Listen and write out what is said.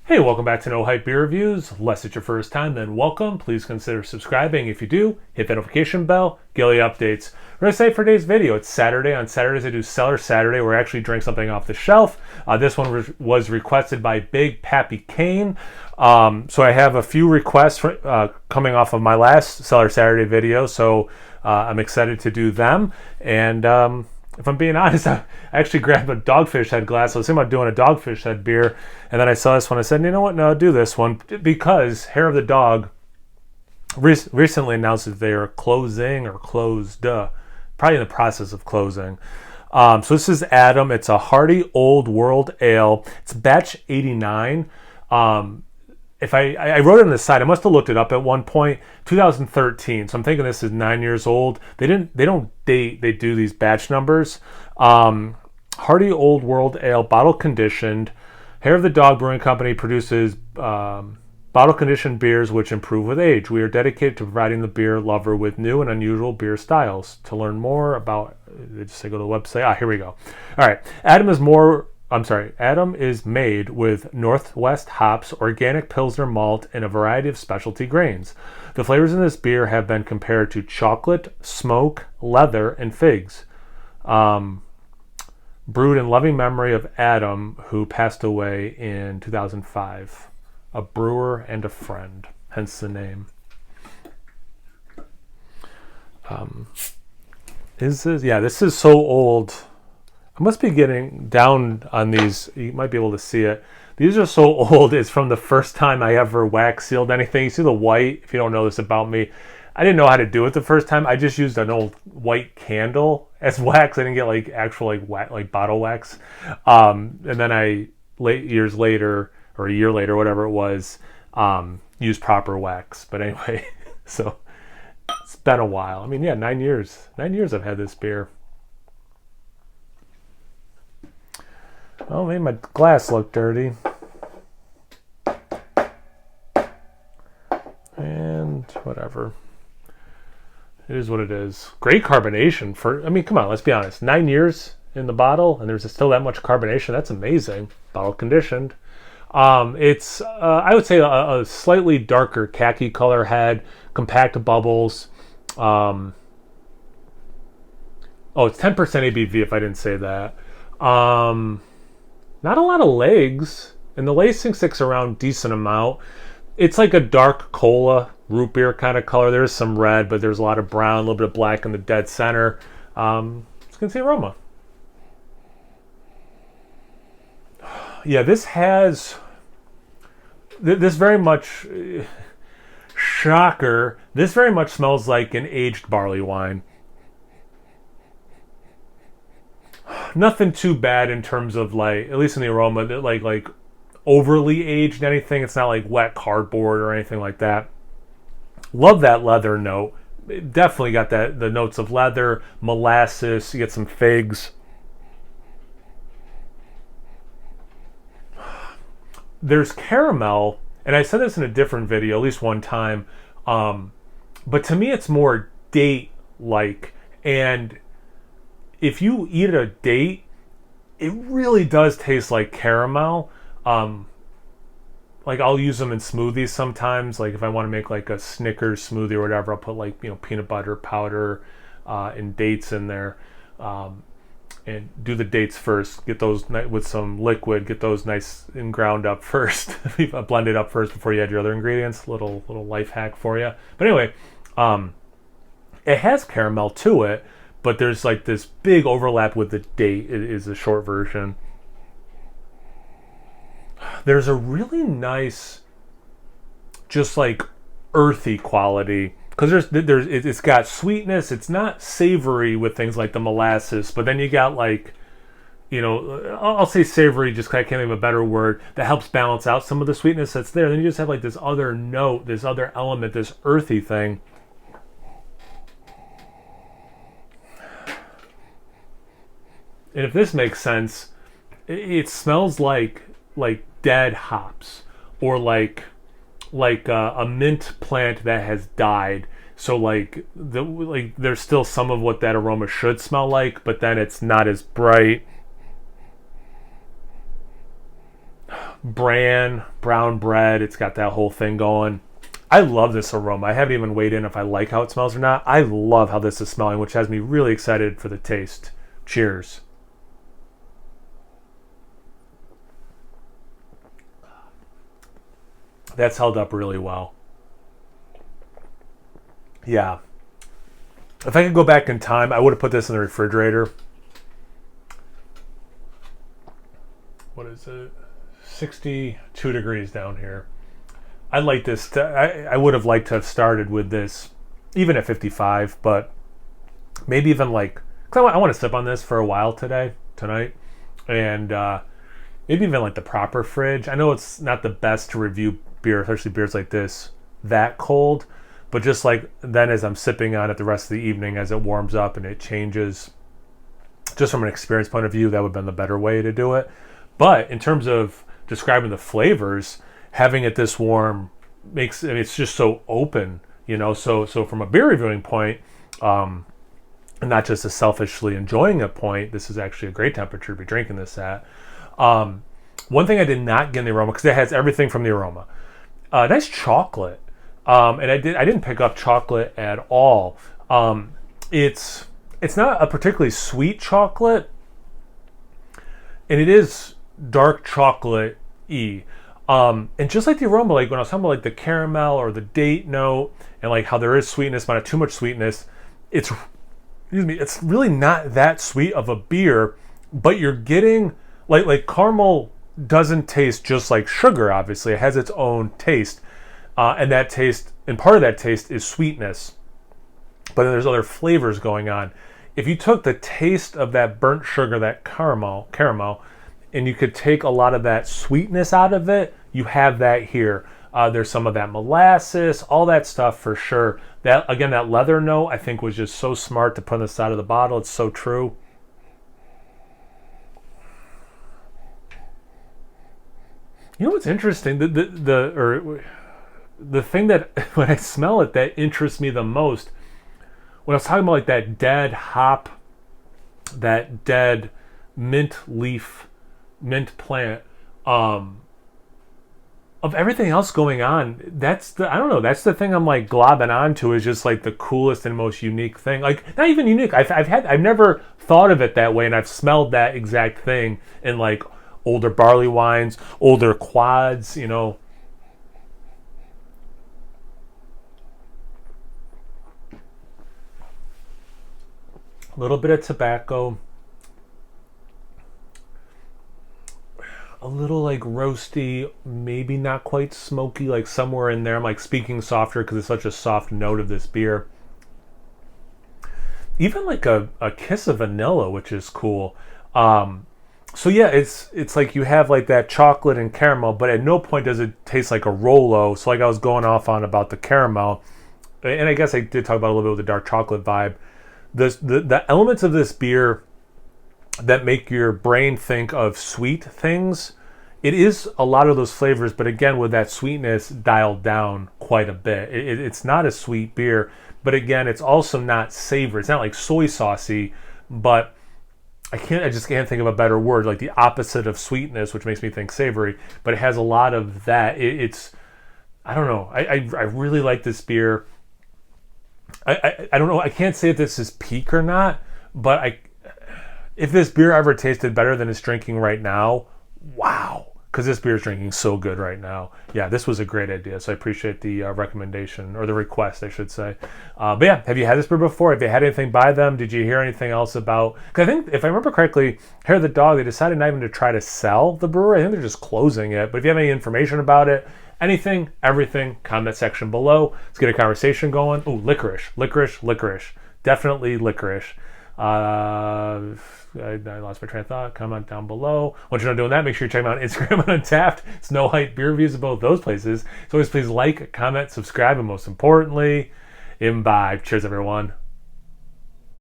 Hey, welcome back to No Hype Beer Reviews. Unless it's your first time, then welcome. Please consider subscribing. If you do, hit the notification bell, get all the updates. We're going to say for today's video, it's Saturday. On Saturdays, I do Cellar Saturday, where I actually drink something off the shelf. This one was requested by Big Pappy Kane. So I have a few requests coming off of my last Cellar Saturday video, so I'm excited to do them. And if I'm being honest, I actually grabbed a Dogfish Head glass. I was thinking about doing a Dogfish Head beer, and then I saw this one. I said, you know what? No, I'll do this one because Hair of the Dog recently announced that they are closing or closed, probably in the process of closing. So this is Adam. It's a hearty old world ale. It's batch 89. If I wrote it on the side, I must have looked it up at one point. 2013. So I'm thinking this is 9 years old. They don't date. They do these batch numbers. Hearty Old World Ale, bottle conditioned. Hair of the Dog Brewing Company produces bottle conditioned beers which improve with age. We are dedicated to providing the beer lover with new and unusual beer styles. To learn more about, they just say go to the website. Here we go. All right. Adam is made with Northwest hops, organic Pilsner malt, and a variety of specialty grains. The flavors in this beer have been compared to chocolate, smoke, leather, and figs. Brewed in loving memory of Adam, who passed away in 2005. A brewer and a friend, hence the name. This is so old. I must be getting down on these. You might be able to see it. These are so old. It's from the first time I ever wax sealed anything. You see the white? If you don't know this about me, I didn't know how to do it the first time. I just used an old white candle as wax. I didn't get like actual like bottle wax. And then a year later, whatever it was, used proper wax. But anyway, so it's been a while. I mean, yeah, 9 years. 9 years I've had this beer. Oh, made my glass look dirty. And whatever. It is what it is. Great carbonation come on, let's be honest. 9 years in the bottle and there's still that much carbonation. That's amazing. Bottle conditioned. It's, I would say, a slightly darker khaki color head, compact bubbles. It's 10% ABV if I didn't say that. Not a lot of legs, and the lacing sticks around decent amount. It's like a dark cola root beer kind of color. There's some red, but there's a lot of brown, a little bit of black in the dead center. Let's get the aroma. Yeah, this very much, shocker, this very much smells like an aged barley wine. Nothing too bad in terms of, like, at least in the aroma, like overly aged anything. It's not like wet cardboard or anything like that. Love that leather note. It definitely got the notes of leather, molasses. You get some figs. There's caramel, and I said this in a different video, at least one time. But to me, it's more date-like, and if you eat a date, it really does taste like caramel. Like I'll use them in smoothies sometimes. Like if I want to make like a Snickers smoothie or whatever, I'll put like, peanut butter powder and dates in there. And do the dates first. Get those with some liquid. Get those nice and ground up first. Blend it up first before you add your other ingredients. Little life hack for you. But anyway, it has caramel to it. But there's like this big overlap with the date is the short version. There's a really nice, just like earthy quality. Because it's got sweetness. It's not savory with things like the molasses. But then you got like, I'll say savory just because I can't think of a better word, that helps balance out some of the sweetness that's there. Then you just have like this other note, this other element, this earthy thing. And if this makes sense, it smells like dead hops, or like a mint plant that has died. So there's still some of what that aroma should smell like, but then it's not as bright. brown bread. It's got that whole thing going. I love this aroma. I haven't even weighed in if I like how it smells or not. I love how this is smelling, which has me really excited for the taste. Cheers. That's held up really well. Yeah. If I could go back in time, I would have put this in the refrigerator. What is it? 62 degrees down here. I like this. I would have liked to have started with this even at 55, but maybe even like, because I want to sip on this for a while tonight, and maybe even like the proper fridge. I know it's not the best to review beer, especially beers like this, that cold, but just like then as I'm sipping on it the rest of the evening as it warms up and it changes, just from an experience point of view, that would have been the better way to do it. But in terms of describing the flavors, having it this warm makes, I mean, it's just so open, you know. So from a beer reviewing point, and not just a selfishly enjoying a point, this is actually a great temperature to be drinking this at. One thing I did not get in the aroma, because it has everything from the aroma. Nice chocolate, and I didn't pick up chocolate at all. It's not a particularly sweet chocolate, and it is dark chocolate-y. And just like the aroma, like when I was talking about like the caramel or the date note, and like how there is sweetness, but not too much sweetness, it's really not that sweet of a beer, but you're getting like caramel doesn't taste just like sugar. Obviously, it has its own taste, and that taste, and part of that taste is sweetness, but then there's other flavors going on. If you took the taste of that burnt sugar, that caramel, and you could take a lot of that sweetness out of it, you have that here. There's some of that molasses, all that stuff for sure. That, again, that leather note I think was just so smart to put on the side of the bottle. It's so true. You know what's interesting? The thing that when I smell it that interests me the most, when I was talking about like that dead hop, that dead mint leaf, mint plant, of everything else going on, that's the thing I'm like globbing onto, is just like the coolest and most unique thing. Like, not even unique. I've never thought of it that way, and I've smelled that exact thing in like older barley wines, older quads, you know. A little bit of tobacco, a little like roasty, maybe not quite smoky, like somewhere in there. I'm like speaking softer because it's such a soft note of this beer. Even like a kiss of vanilla, which is cool. So yeah, it's like you have like that chocolate and caramel, but at no point does it taste like a Rolo. So like I was going off on about the caramel, and I guess I did talk about a little bit with the dark chocolate vibe. The elements of this beer that make your brain think of sweet things, it is a lot of those flavors, but again with that sweetness dialed down quite a bit. It's not a sweet beer, but again it's also not savory. It's not like soy saucy, but I just can't think of a better word, like the opposite of sweetness, which makes me think savory, but it has a lot of that. I don't know. I really like this beer. I don't know. I can't say if this is peak or not, but if this beer ever tasted better than it's drinking right now, wow. Because this beer is drinking so good right now. Yeah, this was a great idea. So I appreciate the recommendation, or the request, I should say. But yeah, have you had this beer before? Have you had anything by them? Did you hear anything else about? Because I think, if I remember correctly, Hair of the Dog, they decided not even to try to sell the brewery. I think they're just closing it. But if you have any information about it, anything, everything, comment section below. Let's get a conversation going. Ooh, licorice. Definitely licorice. I lost my train of thought. Comment down below. Once you're done doing that, make sure you check them out on Instagram and Untapped. Snow Height beer reviews of both those places. So always please like, comment, subscribe, and most importantly, imbibe. Cheers, everyone.